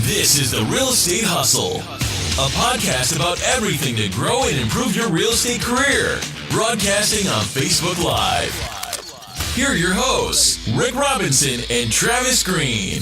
This is The Real Estate Hustle, a podcast about everything to grow and improve your real estate career. Broadcasting on Facebook Live. Here are your hosts, Rick Robinson and Travis Green.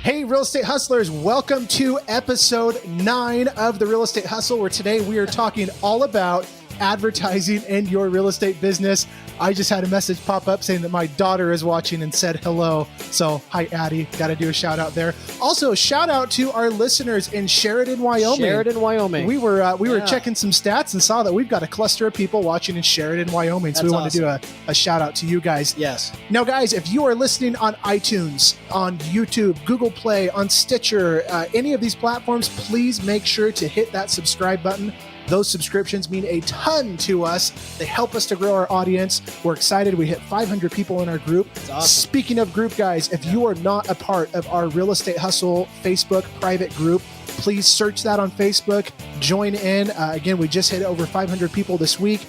Hey, real estate hustlers, welcome to episode 9 of The Real Estate Hustle, where today we are talking all about advertising in your real estate business. I just had a message pop up saying that my daughter is watching and said hello. So hi, Addie. Got to do a shout out there. Also, shout out to our listeners in Sheridan, Wyoming. We were checking some stats and saw that we've got a cluster of people watching in Sheridan, Wyoming. So we want to do a shout out to you guys. Yes. Now, guys, if you are listening on iTunes, on YouTube, Google Play, on Stitcher, any of these platforms, please make sure to hit that subscribe button. Those subscriptions mean a ton to us. They help us to grow our audience. We're excited. We hit 500 people in our group. That's awesome. Speaking of group, guys, if you are not a part of our Real Estate Hustle Facebook private group, please search that on Facebook. Join in. Again, we just hit over 500 people this week.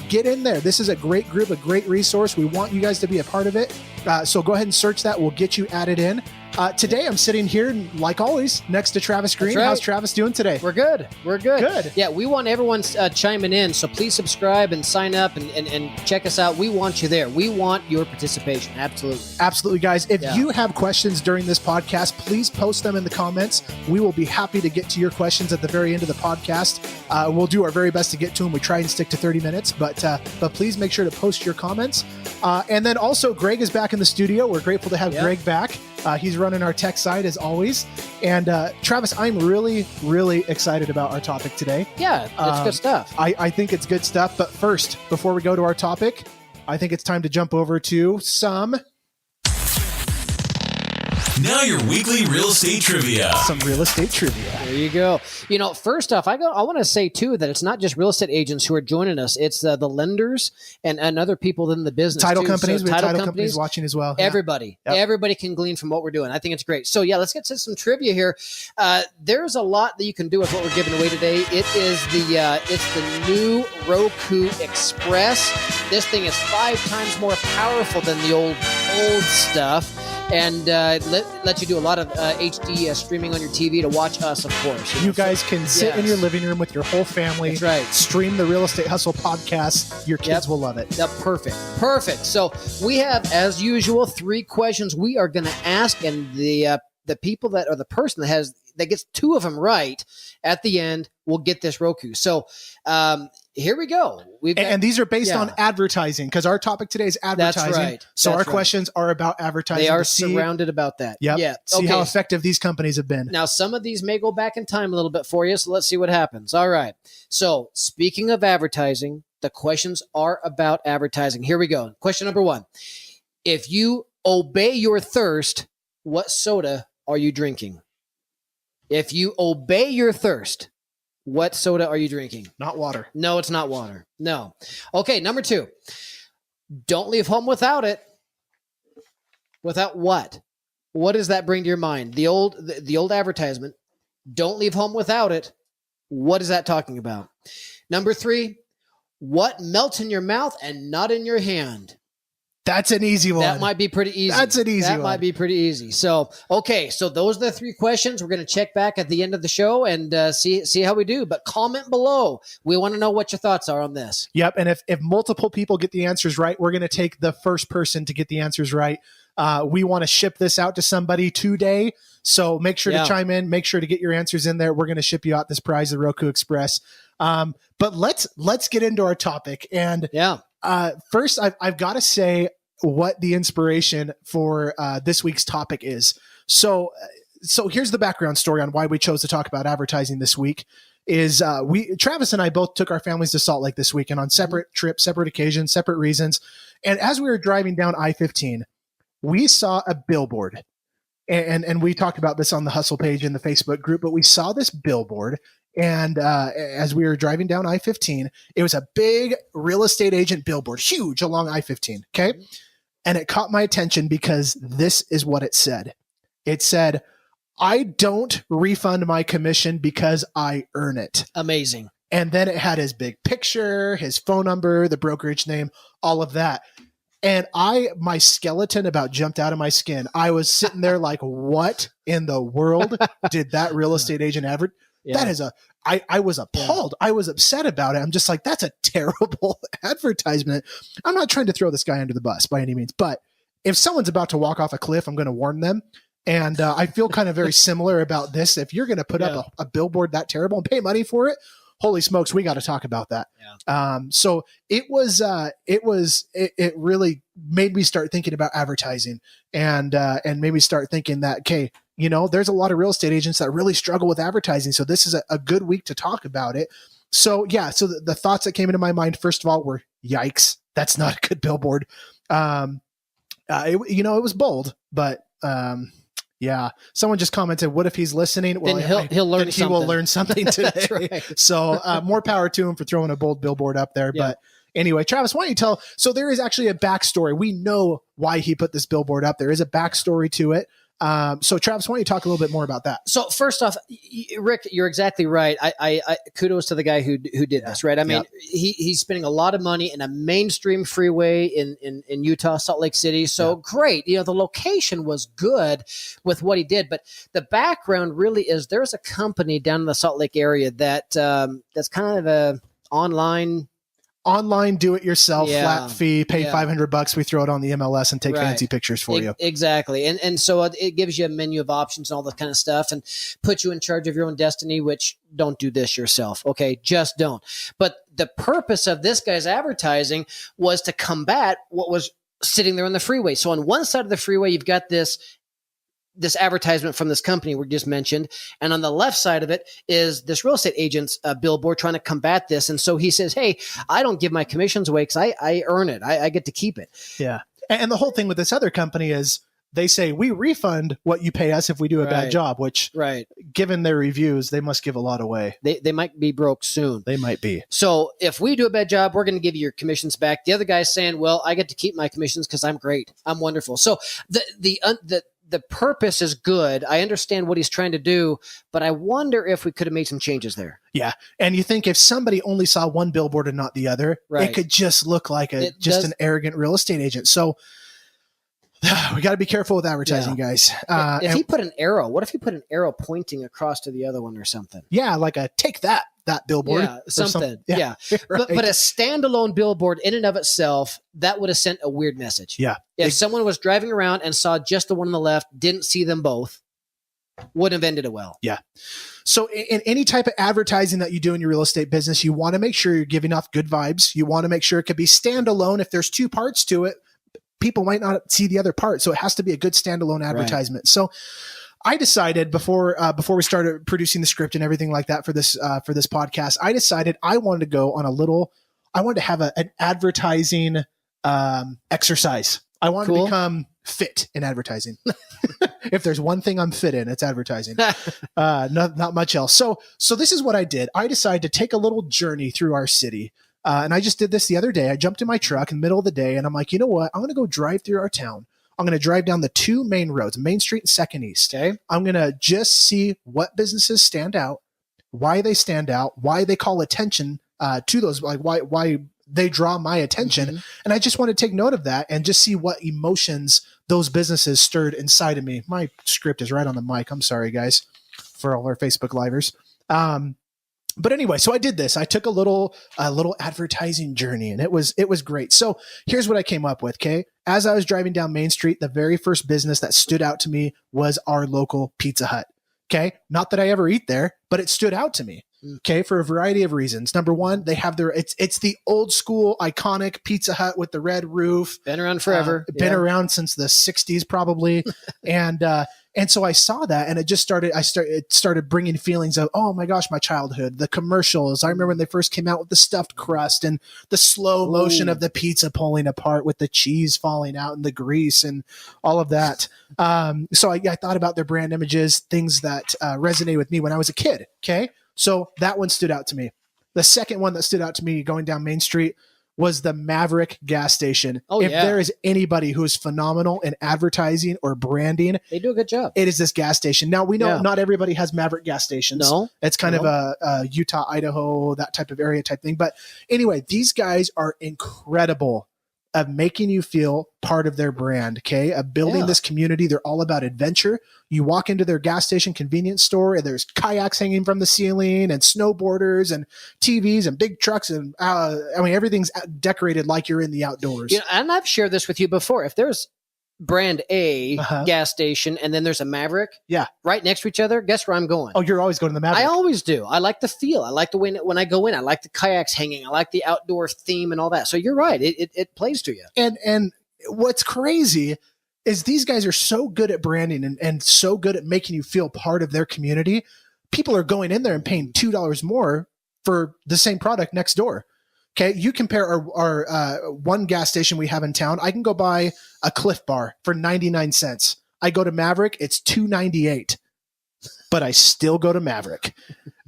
Get in there. This is a great group, a great resource. We want you guys to be a part of it. So go ahead and search that. We'll get you added in. Today, I'm sitting here, like always, next to Travis Green. Right. How's Travis doing today? We're good. Good. Yeah, we want everyone chiming in, so please subscribe and sign up and check us out. We want you there. We want your participation. Absolutely, guys. If you have questions during this podcast, please post them in the comments. We will be happy to get to your questions at the very end of the podcast. We'll do our very best to get to them. We try and stick to 30 minutes, but please make sure to post your comments. And then also, Greg is back in the studio. We're grateful to have Greg back. He's running our tech side as always. And Travis, I'm really, really excited about our topic today. Yeah, it's good stuff. I think it's good stuff. But first, before we go to our topic, I think it's time to jump over to some weekly real estate trivia. Some real estate trivia. There you go. You know, first off, I want to say too that it's not just real estate agents who are joining us. It's the lenders and other people in the business. Title too. companies. So we have title companies watching as well. Everybody, everybody can glean from what we're doing. I think it's great. So yeah, let's get to some trivia here. There's a lot that you can do with what we're giving away today. It is it's the new Roku Express. This thing is 5 times more powerful than the old stuff. And let you do a lot of HD streaming on your TV to watch us, of course. You guys can sit in your living room with your whole family. That's right. Stream the Real Estate Hustle podcast. Your kids will love it. Yep, perfect. So we have, as usual, 3 questions we are going to ask, and the people that are the person that gets 2 of them right at the end will get this Roku. So here we go. And these are based on advertising, because our topic today is advertising. That's right. So our questions are about advertising. They are surrounded about that. Yep. Yeah. See how effective these companies have been. Now, some of these may go back in time a little bit for you, so let's see what happens. All right. So speaking of advertising, the questions are about advertising. Here we go. Question number 1. If you obey your thirst, what soda are you drinking? If you obey your thirst, what soda are you drinking? Not water. No, it's not water. No. Okay, number 2. Don't leave home without it. Without what? What does that bring to your mind? The old advertisement. Don't leave home without it. What is that talking about? Number 3. What melts in your mouth and not in your hand? That's an easy one. That might be pretty easy. That's an easy one. That might be pretty easy. So, okay. So those are the 3 questions. We're going to check back at the end of the show and see how we do. But comment below. We want to know what your thoughts are on this. Yep. And if multiple people get the answers right, we're going to take the first person to get the answers right. We want to ship this out to somebody today. So make sure to chime in. Make sure to get your answers in there. We're going to ship you out this prize, the Roku Express. But let's get into our topic. And first, I've got to say what the inspiration for this week's topic is. So here's the background story on why we chose to talk about advertising this week. Is Travis and I both took our families to Salt Lake this week, and on separate trips, separate occasions, separate reasons. And as we were driving down I-15, we saw a billboard. And we talked about this on the Hustle page in the Facebook group, but we saw this billboard. And as we were driving down I-15, it was a big real estate agent billboard, huge along I-15. Okay. And it caught my attention because this is what it said. It said, I don't refund my commission because I earn it. Amazing. And then it had his big picture, his phone number, the brokerage name, all of that. And my skeleton about jumped out of my skin. I was sitting there like, what in the world did that real estate agent ever? Yeah. That is I was appalled. Yeah. I was upset about it. I'm just like, that's a terrible advertisement. I'm not trying to throw this guy under the bus by any means, but if someone's about to walk off a cliff, I'm going to warn them. And I feel kind of very similar about this. If you're going to put up a billboard that terrible and pay money for it, holy smokes, we got to talk about that. Yeah. So it really made me start thinking about advertising and made me start thinking that, okay, you know, there's a lot of real estate agents that really struggle with advertising. So this is a good week to talk about it. So yeah, so the thoughts that came into my mind, first of all, were yikes, that's not a good billboard. It was bold, but yeah. Someone just commented, what if he's listening? Well, then he'll learn then something. He will learn something today. Right. So more power to him for throwing a bold billboard up there. Yeah. But anyway, Travis, why don't you so there is actually a backstory. We know why he put this billboard up. There is a backstory to it. So Travis, why don't you talk a little bit more about that? So first off, Rick, you're exactly right. I kudos to the guy who did this, right? I mean, he's spending a lot of money in a mainstream freeway in Utah, Salt Lake City. So great. You know, the location was good with what he did, but the background really is there's a company down in the Salt Lake area that that's kind of a online do-it-yourself flat fee, pay $500. We throw it on the MLS and take fancy pictures for you. Exactly. And so it gives you a menu of options and all that kind of stuff and puts you in charge of your own destiny, which don't do this yourself. Okay. Just don't. But the purpose of this guy's advertising was to combat what was sitting there on the freeway. So on one side of the freeway, you've got this advertisement from this company we just mentioned. And on the left side of it is this real estate agent's billboard trying to combat this. And so he says, hey, I don't give my commissions away because I earn it. I get to keep it. Yeah. And the whole thing with this other company is they say we refund what you pay us if we do a bad job, which given their reviews, they must give a lot away. They might be broke soon. They might be. So if we do a bad job, we're going to give you your commissions back. The other guy's saying, well, I get to keep my commissions because I'm great. I'm wonderful. So the purpose is good. I understand what he's trying to do, but I wonder if we could have made some changes there. Yeah. And you think if somebody only saw one billboard and not the other, it could just look like an arrogant real estate agent. So we got to be careful with advertising, guys. If he put an arrow, what if he put an arrow pointing across to the other one or something? Yeah. Like a take that billboard. Yeah, something. Yeah. Right. But a standalone billboard in and of itself, that would have sent a weird message. Yeah. If someone was driving around and saw just the one on the left, didn't see them both, wouldn't have ended it well. Yeah. So in any type of advertising that you do in your real estate business, you want to make sure you're giving off good vibes. You want to make sure it could be standalone. If there's two parts to it, people might not see the other part. So it has to be a good standalone advertisement. Right. So I decided before we started producing the script and everything like that for this podcast, I decided I wanted to have an advertising exercise. I wanted to become fit in advertising. If there's one thing I'm fit in, it's advertising. Not much else. So this is what I did. I decided to take a little journey through our city. And I just did this the other day. I jumped in my truck in the middle of the day and I'm like, you know what? I'm going to go drive through our town. I'm going to drive down the two main roads, Main Street and 2nd East. Okay. I'm going to just see what businesses stand out, why they stand out, why they call attention to those, like why they draw my attention. Mm-hmm. And I just want to take note of that and just see what emotions those businesses stirred inside of me. My script is right on the mic. I'm sorry, guys, for all our Facebook livers. But anyway, so I did this. I took a little advertising journey and it was great. So here's what I came up with. Okay. As I was driving down Main Street, the very first business that stood out to me was our local Pizza Hut. Okay. Not that I ever eat there, but it stood out to me. Okay. For a variety of reasons. Number one, they have it's the old school iconic Pizza Hut with the red roof. Been around forever. Been around since the 60s probably. And so I saw that and it started bringing feelings of, oh my gosh, my childhood, the commercials. I remember when they first came out with the stuffed crust and the slow motion of the pizza pulling apart with the cheese falling out and the grease and all of that. So I thought about their brand images, things that resonated with me when I was a kid. Okay. So that one stood out to me. The second one that stood out to me going down Main Street was the Maverick gas station. If there is anybody who is phenomenal in advertising or branding, they do a good job. It is this gas station. Now we know not everybody has Maverick gas stations. No, it's kind of a Utah, Idaho, that type of area type thing. But anyway, these guys are incredible of making you feel part of their brand, okay? Of building this community. They're all about adventure. You walk into their gas station convenience store and there's kayaks hanging from the ceiling and snowboarders and TVs and big trucks. And everything's decorated like you're in the outdoors. And I've shared this with you before. If there's brand A gas station and then there's a Maverick right next to each other, guess where I'm going? Oh, you're always going to the Maverick. I always do. I like the feel. I like the way when I go in. I like the kayaks hanging. I like the outdoor theme and all that. So you're right. It plays to you. And what's crazy is these guys are so good at branding and so good at making you feel part of their community. People are going in there and paying $2 more for the same product next door. Okay, you compare our one gas station we have in town. I can go buy a Cliff Bar for 99 cents. I go to Maverick, it's $2.98. But I still go to Maverick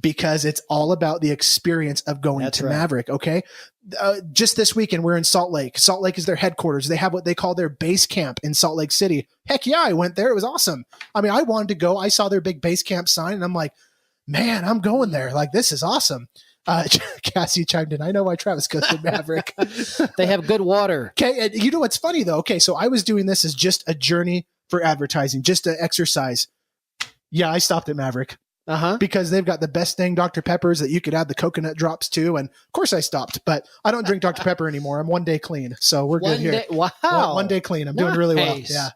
because it's all about the experience of going to Maverick, okay? Just this weekend, we're in Salt Lake. Salt Lake is their headquarters. They have what they call their base camp in Salt Lake City. Heck yeah, I went there. It was awesome. I mean, I wanted to go. I saw their big base camp sign, and I'm like, man, I'm going there. Like, this is awesome. Cassie chimed in. I know why Travis goes to Maverick. They have good water. Okay. And you know what's funny though? Okay. So I was doing this as just a journey for advertising, just an exercise. Yeah. I stopped at Maverick because they've got the best thing, Dr. Peppers, that you could add the coconut drops to. And of course I stopped, but I don't drink Dr. Pepper anymore. I'm 1 day clean. So we're good here. Wow. 1 day clean. I'm doing really well. Yeah.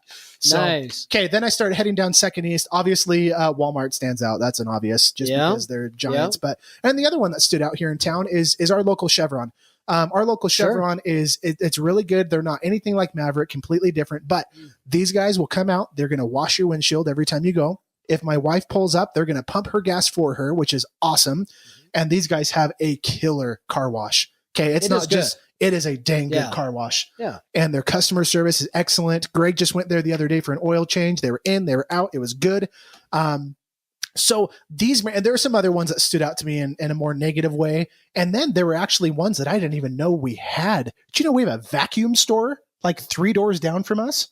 So, nice. Okay, then I started heading down Second East. Obviously, Walmart stands out. That's an obvious, just because they're giants. But and the other one that stood out here in town is our local Chevron. Our local Chevron it's really good. They're not anything like Maverick, completely different. But these guys will come out. They're going to wash your windshield every time you go. If my wife pulls up, they're going to pump her gas for her, which is awesome. And these guys have a killer car wash. Okay, it's not just. It is a dang good car wash. Yeah. And their customer service is excellent. Greg just went there the other day for an oil change. They were in, they were out. It was good. So and there are some other ones that stood out to me in a more negative way. And then there were actually ones that I didn't even know we had. Do you know we have a vacuum store like 3 doors down from us?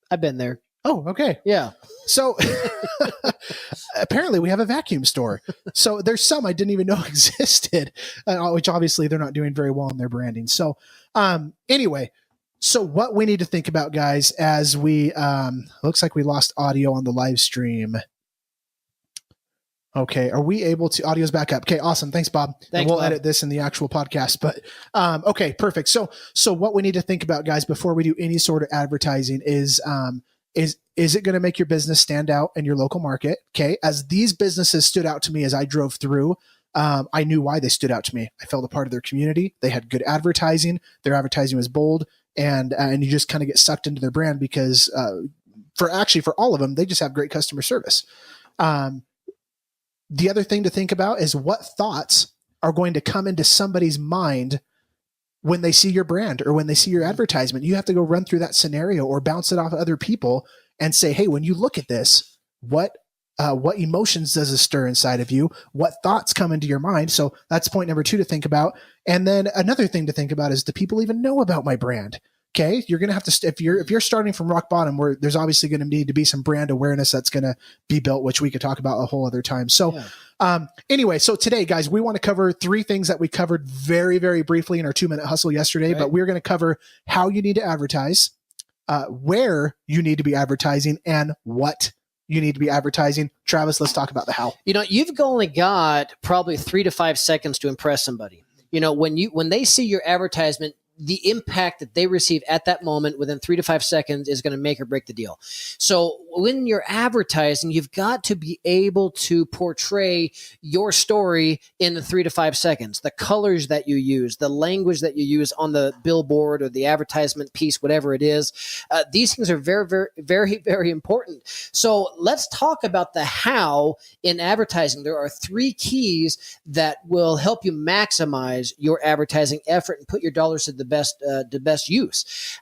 I've been there. Oh, okay. Yeah. So apparently we have a vacuum store. So there's some I didn't even know existed, which obviously they're not doing very well in their branding. So anyway, so what we need to think about, guys, as we looks like we lost audio on the live stream. Okay. Are we able to audio's back up? Okay. Awesome. Thanks, Bob. Thanks, we'll Bob. edit this in the actual podcast, but okay, perfect. So what we need to think about, guys, before we do any sort of advertising is it going to make your business stand out in your local market? Okay. As these businesses stood out to me as I drove through, I knew why they stood out to me. I felt a part of their community. They had good advertising. Their advertising was bold, and you just kind of get sucked into their brand because for all of them, they just have great customer service. The other thing to think about is what thoughts are going to come into somebody's mind when they see your brand or when they see your advertisement. You have to go run through that scenario or bounce it off of other people and say, hey, when you look at this, what emotions does it stir inside of you? What thoughts come into your mind? So that's point number 2 to think about. And then another thing to think about is, do people even know about my brand? Okay. You're going to have to, if you're starting from rock bottom, where there's obviously going to need to be some brand awareness that's going to be built, which we could talk about a whole other time. So, anyway, so today, guys, we want to cover 3 things that we covered very, very briefly in our 2-minute hustle yesterday, but we're going to cover how you need to advertise, where you need to be advertising, and what you need to be advertising. Travis, let's talk about the how. You've only got probably 3 to 5 seconds to impress somebody. When they see your advertisement, the impact that they receive at that moment within 3 to 5 seconds is going to make or break the deal. So when you're advertising, you've got to be able to portray your story in the 3 to 5 seconds. The colors that you use, the language that you use on the billboard or the advertisement piece, whatever it is, these things are very, very, very, very important. So let's talk about the how in advertising. There are 3 keys that will help you maximize your advertising effort and put your dollars to the best use.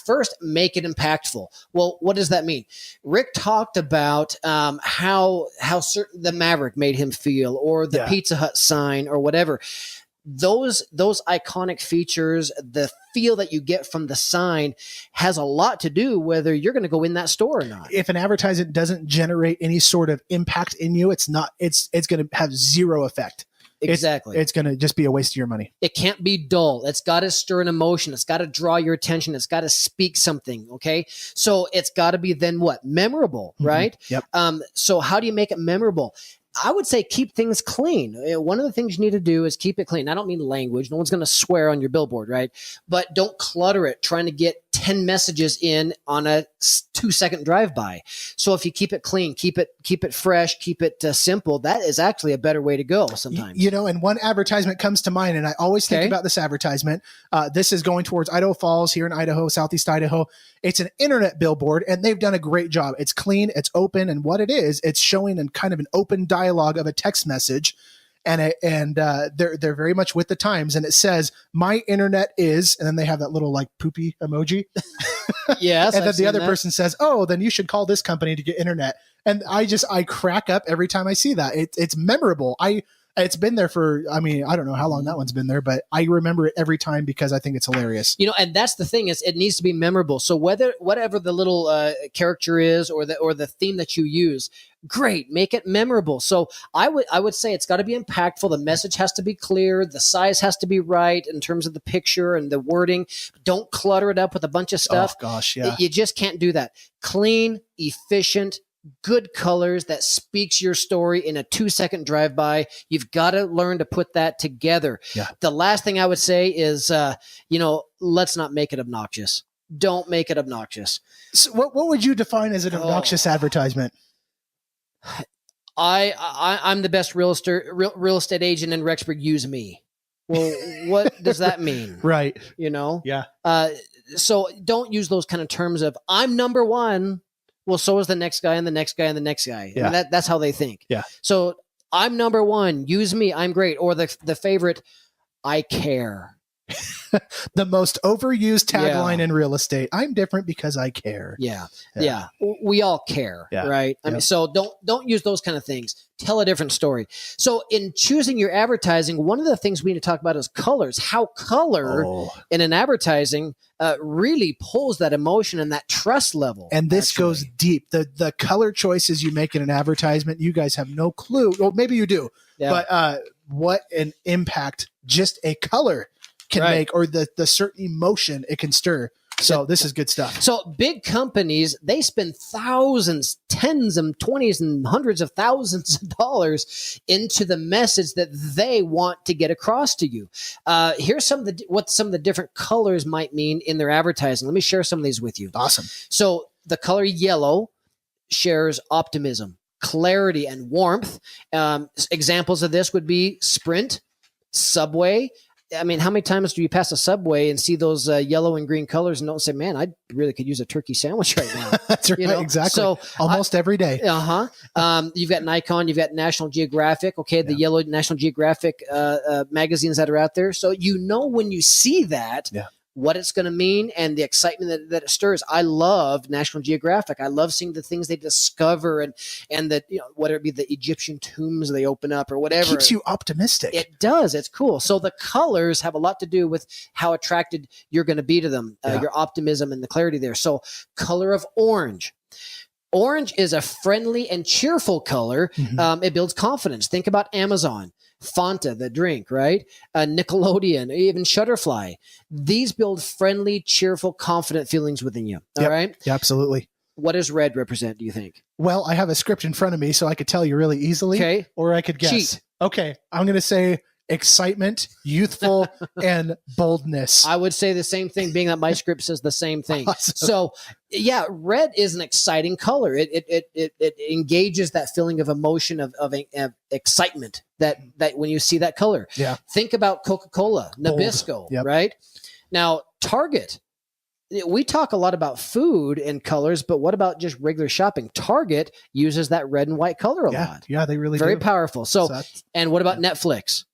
First, make it impactful. Well, what does that mean? Rick talked about how certain the Maverick made him feel, or the Pizza Hut sign, or whatever. Those iconic features, the feel that you get from the sign, has a lot to do whether you're going to go in that store or not. If an advertisement doesn't generate any sort of impact in you, it's going to have zero effect. Exactly. It's going to just be a waste of your money. It can't be dull. It's got to stir an emotion. It's got to draw your attention. It's got to speak something. Okay. So it's got to be then what? Memorable, right? Yep. So how do you make it memorable? I would say keep things clean. One of the things you need to do is keep it clean. I don't mean language. No one's going to swear on your billboard, right? But don't clutter it trying to get 10 messages in on a 2-second drive-by. So if you keep it clean, keep it fresh, keep it simple, that is actually a better way to go sometimes. And one advertisement comes to mind, and I always think about this advertisement. This is going towards Idaho Falls here in Idaho, Southeast Idaho. It's an internet billboard, and they've done a great job. It's clean, it's open, and what it is, it's showing in kind of an open dialogue of a text message. And they're very much with the times, and it says, "My internet is," and then they have that little like poopy emoji. Yes, and then the other person says, "Oh, then you should call this company to get internet." And I crack up every time I see that. It's memorable. It's been there for, I don't know how long that one's been there, but I remember it every time because I think it's hilarious. And that's the thing is it needs to be memorable. So whatever the little character is or the theme that you use, great, make it memorable. So I would say it's got to be impactful. The message has to be clear. The size has to be right in terms of the picture and the wording. Don't clutter it up with a bunch of stuff. Oh gosh, yeah. You just can't do that. Clean, efficient, good colors that speaks your story in a 2-second drive-by. You've got to learn to put that together. Yeah. The last thing I would say is, let's not make it obnoxious. Don't make it obnoxious. So what would you define as an obnoxious advertisement? I'm the best real estate agent in Rexburg. Use me. Well, what does that mean? Right. Yeah. So don't use those kind of terms of I'm number one. Well, so is the next guy and the next guy and the next guy. Yeah. And that's how they think. Yeah. So I'm number one. Use me. I'm great. Or the favorite, I care. The most overused tagline in real estate. I'm different because I care. Yeah. We all care, right? I mean, so don't use those kind of things. Tell a different story. So in choosing your advertising, one of the things we need to talk about is colors. How color in an advertising really pulls that emotion and that trust level. And this goes deep. The color choices you make in an advertisement, you guys have no clue. Well, maybe you do. Yeah. But what an impact just a color can make, or the certain emotion it can stir. So this is good stuff. So big companies, they spend thousands, tens and 20s and hundreds of thousands of dollars into the message that they want to get across to you. Here's what some of the different colors might mean in their advertising. Let me share some of these with you. Awesome. So the color yellow shares optimism, clarity, and warmth. Examples of this would be Sprint, Subway. I mean, how many times do you pass a Subway and see those yellow and green colors and don't say, man, I really could use a turkey sandwich right now? That's right. Exactly. So almost every day. You've got Nikon, you've got National Geographic. Okay. The yellow National Geographic magazines that are out there. So when you see that, what it's going to mean and the excitement that it stirs. I love National Geographic. I love seeing the things they discover and that, whether it be the Egyptian tombs they open up or whatever. It keeps you optimistic. It does. It's cool. So the colors have a lot to do with how attracted you're going to be to them, your optimism and the clarity there. So color of orange. Orange is a friendly and cheerful color. Mm-hmm. It builds confidence. Think about Amazon. Fanta, the drink, right? Nickelodeon, even Shutterfly. These build friendly, cheerful, confident feelings within you. All right? Yeah, absolutely. What does red represent, do you think? Well, I have a script in front of me, so I could tell you really easily. Okay. Or I could guess. Cheat. Okay. I'm going to say excitement, youthful, and boldness. I would say the same thing, being that my script says the same thing. Awesome. So, red is an exciting color. It engages that feeling of emotion of excitement that when you see that color. Yeah. Think about Coca-Cola, Nabisco, right? Now, Target. We talk a lot about food and colors, but what about just regular shopping? Target uses that red and white color a lot. Yeah, they really Very do. powerful. So and what about Netflix?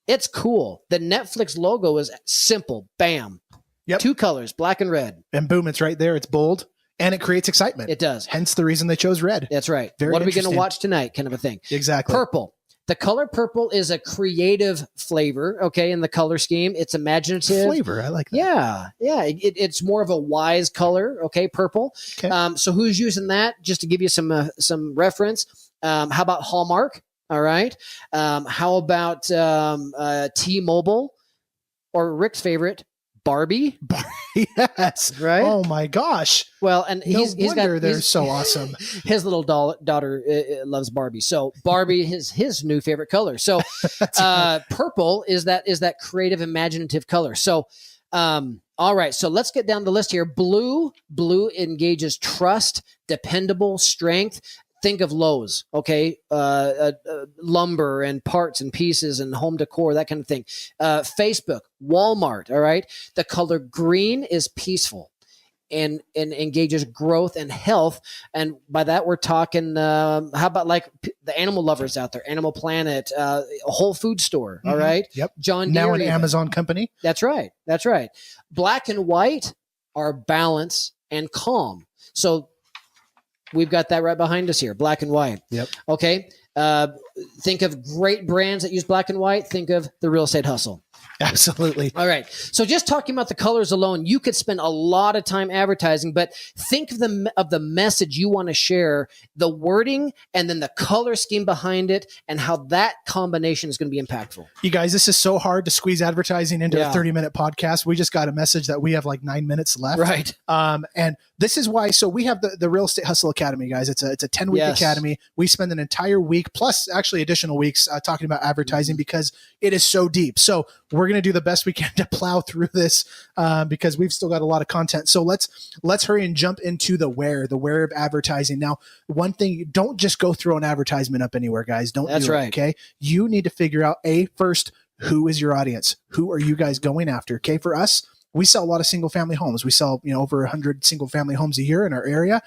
It's cool. The Netflix logo is simple. Bam. Yep. 2 colors, black and red. And boom, it's right there. It's bold. And it creates excitement. It does. Hence the reason they chose red. That's right. Very what are we going to interesting. watch tonight? Kind of a thing. Exactly. Purple. The color purple is a creative flavor, okay, in the color scheme. It's imaginative. Flavor, I like that. Yeah. It's more of a wise color, okay, purple. Okay. So who's using that? Just to give you some reference. How about Hallmark? All right. How about T-Mobile, or Rick's favorite, Barbie? Yes. Right. Oh my gosh. Well, and he's got, they're so awesome. His little daughter loves Barbie. So Barbie is his new favorite color. So purple is that creative, imaginative color. So all right. So let's get down the list here. Blue engages trust, dependable, strength. Think of Lowe's, okay? Lumber and parts and pieces and home decor, that kind of thing. Facebook, Walmart, all right? The color green is peaceful and engages growth and health. And by that, we're talking, how about like the animal lovers out there, Animal Planet, a Whole Food Store, all right? Yep. John Deere. Now an Amazon company. That's right. That's right. Black and white are balance and calm. So we've got that right behind us here, black and white. Yep. Okay. Think of great brands that use black and white. Think of the Real Estate Hustle. Absolutely. All right. So just talking about the colors alone, you could spend a lot of time advertising, but think of the message you want to share, the wording, and then the color scheme behind it, and how that combination is going to be impactful. You guys, this is so hard to squeeze advertising into a 30-minute podcast. We just got a message that we have like 9 minutes left. Right. And this is why, so we have the Real Estate Hustle Academy, guys. It's a 10-week academy. We spend an entire week plus actually additional weeks talking about advertising because it is so deep. So we're going to do the best we can to plow through this because we've still got a lot of content. So let's hurry and jump into the where of advertising. Now, one thing, don't just go throw an advertisement up anywhere, guys. Don't do it, right. Okay. You need to figure out first, who is your audience? Who are you guys going after? Okay. For us, we sell a lot of single family homes. We sell, over 100 single family homes a year in our area.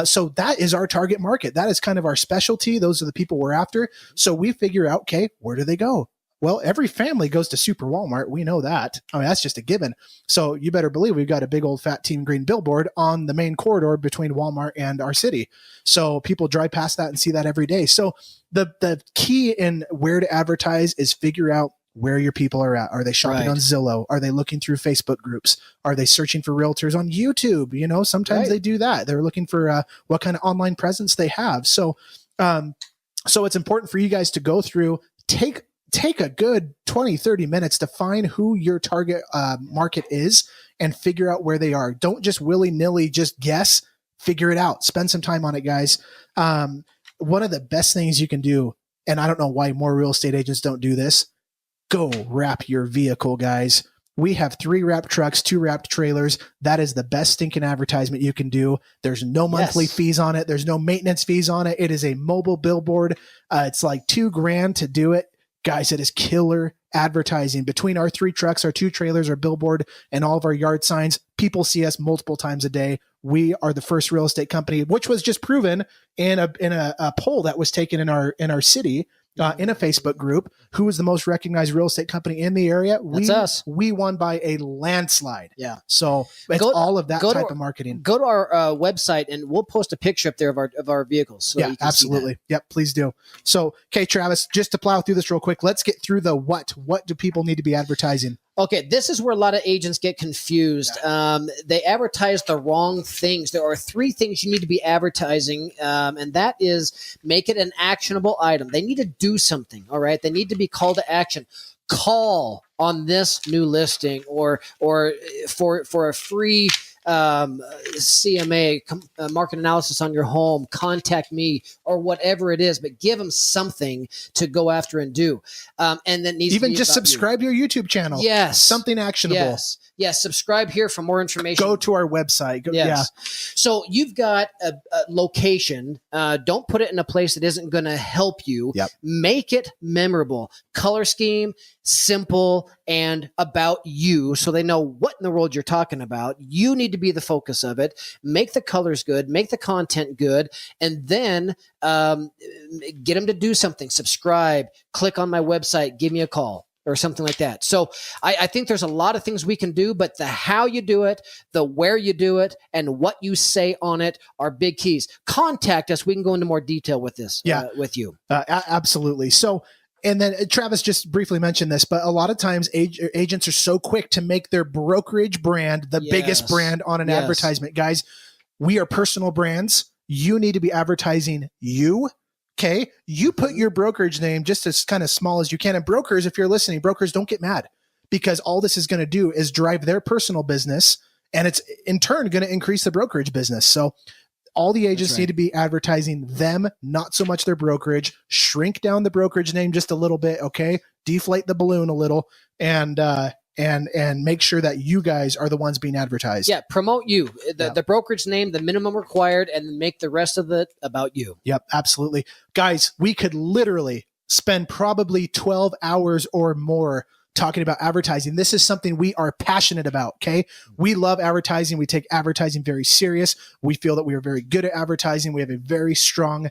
So that is our target market. That is kind of our specialty. Those are the people we're after. So we figure out, okay, where do they go? Well, every family goes to Super Walmart. We know that. I mean, that's just a given. So you better believe we've got a big old fat team green billboard on the main corridor between Walmart and our city. So people drive past that and see that every day. So the key in where to advertise is figure out where your people are at. Are they shopping on Zillow? Are they looking through Facebook groups? Are they searching for realtors on YouTube? Sometimes they do that. They're looking for what kind of online presence they have. So it's important for you guys to go through, take a good 20, 30 minutes to find who your target market is and figure out where they are. Don't just willy-nilly just guess, figure it out. Spend some time on it, guys. One of the best things you can do, and I don't know why more real estate agents don't do this, go wrap your vehicle, guys. We have 3 wrapped trucks, 2 wrapped trailers. That is the best stinking advertisement you can do. There's no monthly fees on it. There's no maintenance fees on it. It is a mobile billboard. It's like $2,000 to do it. Guys, it is killer advertising. Between our 3 trucks, our 2 trailers, our billboard, and all of our yard signs, people see us multiple times a day. We are the first real estate company, which was just proven in a poll that was taken in our city. In a Facebook group, who is the most recognized real estate company in the area? That's us. We won by a landslide. Yeah. So it's all of that type of marketing. Go to our website and we'll post a picture up there of our vehicles. So you can absolutely. Yep, please do. So, okay, Travis, just to plow through this real quick, let's get through the what. What do people need to be advertising? Okay, this is where a lot of agents get confused. They advertise the wrong things. There are 3 things you need to be advertising, and that is make it an actionable item. They need to do something, all right? They need to be called to action. Call on this new listing or for a free CMA, market analysis on your home, contact me, or whatever it is, but give them something to go after and do. And then needs even to be just subscribe to your YouTube channel. Yes. Something actionable. Yes. Subscribe here for more information. Go to our website. Yeah. So you've got a location. Don't put it in a place that isn't going to help you. Yep. Make it memorable. Color scheme, simple, and about you, so they know what in the world you're talking about. You need to be the focus of it. Make the colors good. Make the content good. And then get them to do something. Subscribe. Click on my website. Give me a call. Or something like that. So I think there's a lot of things we can do, but the how you do it, the where you do it, and what you say on it are big keys. Contact us. We can go into more detail with this with you. Absolutely. So, and then Travis just briefly mentioned this, but a lot of times agents are so quick to make their brokerage brand the biggest brand on an advertisement. Guys, we are personal brands. You need to be advertising you. Okay. You put your brokerage name just as kind of small as you can. And brokers, if you're listening, brokers, don't get mad, because all this is going to do is drive their personal business, and it's in turn going to increase the brokerage business. So all the agents need to be advertising them, not so much their brokerage. Shrink down the brokerage name just a little bit. Okay. Deflate the balloon a little, and make sure that you guys are the ones being advertised. Yeah. Promote you, the brokerage name, the minimum required, and make the rest of it about you. Yep. Absolutely. Guys, we could literally spend probably 12 hours or more talking about advertising. This is something we are passionate about. Okay. We love advertising. We take advertising very serious. We feel that we are very good at advertising. We have a very strong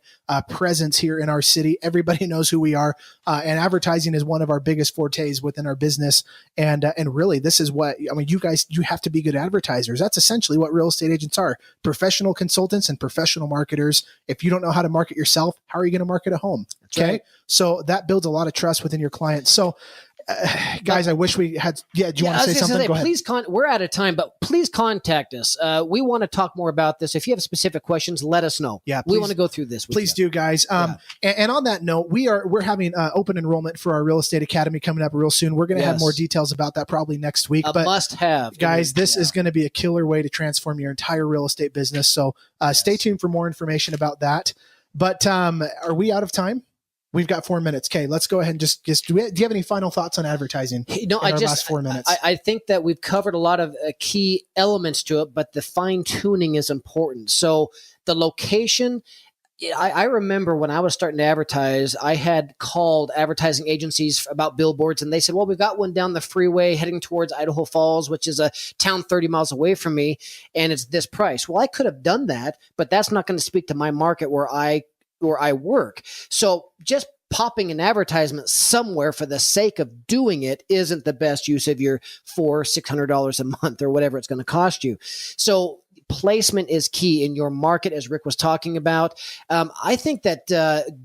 presence here in our city. Everybody knows who we are. And advertising is one of our biggest fortes within our business. And really, this is what, I mean, you guys, you have to be good advertisers. That's essentially what real estate agents are: professional consultants and professional marketers. If you don't know how to market yourself, how are you going to market a home? Okay. Right. So that builds a lot of trust within your clients. So guys, I wish we had. Yeah, do you want to say something? Go ahead. Please, we're out of time, but please contact us. We want to talk more about this. If you have specific questions, let us know. Yeah, we want to go through this with you. Do, guys. And on that note, we're having open enrollment for our real estate academy coming up real soon. We're going to have more details about that probably next week. But must-have, guys. This is going to be a killer way to transform your entire real estate business. So stay tuned for more information about that. But are we out of time? We've got 4 minutes. Okay, let's go ahead and just do you have any final thoughts on advertising? Last 4 minutes. I think that we've covered a lot of key elements to it, but the fine tuning is important. So the location, I remember when I was starting to advertise, I had called advertising agencies about billboards, and they said, well, we've got one down the freeway heading towards Idaho Falls, which is a town 30 miles away from me, and it's this price. Well, I could have done that, but that's not going to speak to my market where I work. So just popping an advertisement somewhere for the sake of doing it isn't the best use of your $600 a month or whatever it's going to cost you. So placement is key in your market, as Rick was talking about. I think that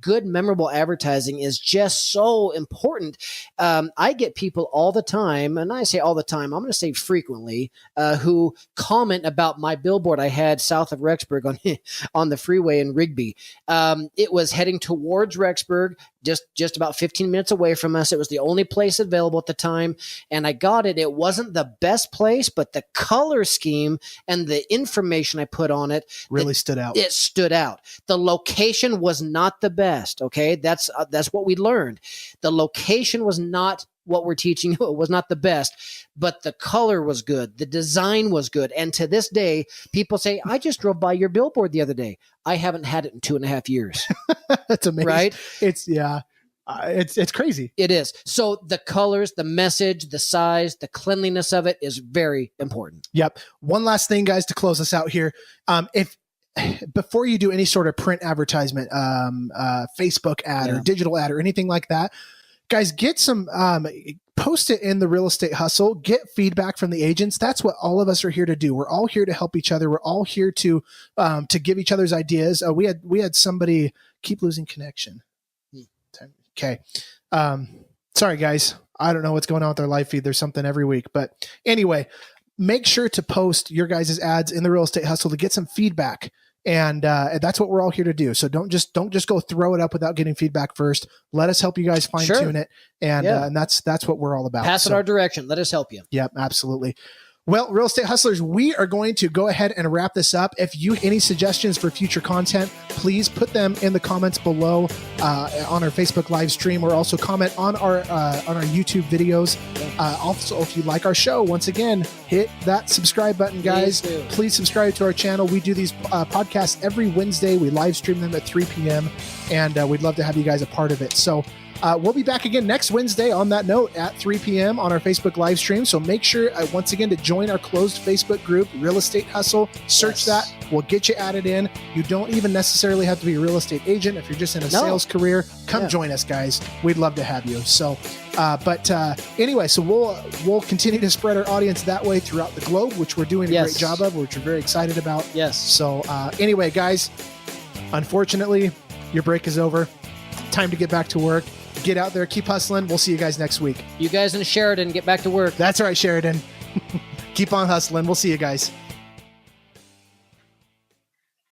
good, memorable advertising is just so important. I get people all the time, and I say all the time, I'm going to say frequently, who comment about my billboard I had south of Rexburg on the freeway in Rigby. It was heading towards Rexburg, just about 15 minutes away from us. It was the only place available at the time, and I got it. It wasn't the best place, but the color scheme and the information I put on it really stood out. It stood out. The location was not the best. Okay, that's what we learned. The location was not what we're teaching. It was not the best, but the color was good. The design was good. And to this day, people say, I just drove by your billboard the other day. I haven't had it in 2.5 years. That's amazing. Right? It's crazy. It is. So the colors, the message, the size, the cleanliness of it is very important. Yep. One last thing, guys, to close us out here. Before you do any sort of print advertisement, Facebook ad or digital ad or anything like that, guys, get some, post it in the Real Estate Hustle, get feedback from the agents. That's what all of us are here to do. We're all here to help each other. We're all here to give each other's ideas. We had somebody keep losing connection. Okay. Sorry guys. I don't know what's going on with their live feed. There's something every week, but anyway, make sure to post your guys' ads in the Real Estate Hustle to get some feedback. And that's what we're all here to do. So don't just go throw it up without getting feedback first. Let us help you guys fine tune it. And that's what we're all about. Pass it our direction. Let us help you. Yep, absolutely. Well, Real Estate Hustlers, we are going to go ahead and wrap this up. If you any suggestions for future content, please put them in the comments below on our Facebook live stream, or also comment on our YouTube videos. Also, if you like our show, once again, hit that subscribe button, guys. Please subscribe to our channel. We do these podcasts every Wednesday. We live stream them at 3 p.m. and we'd love to have you guys a part of it. So we'll be back again next Wednesday on that note at 3 p.m. on our Facebook live stream. So make sure once again to join our closed Facebook group, Real Estate Hustle. Search that. We'll get you added in. You don't even necessarily have to be a real estate agent. If you're just in a sales career, come join us, guys. We'd love to have you. So, anyway, so we'll continue to spread our audience that way throughout the globe, which we're doing a great job of, which we're very excited about. Yes. So anyway, guys, unfortunately, your break is over. Time to get back to work. Get out there, keep hustling. We'll see you guys next week. You guys in Sheridan, get back to work. That's right, Sheridan. Keep on hustling. We'll see you guys.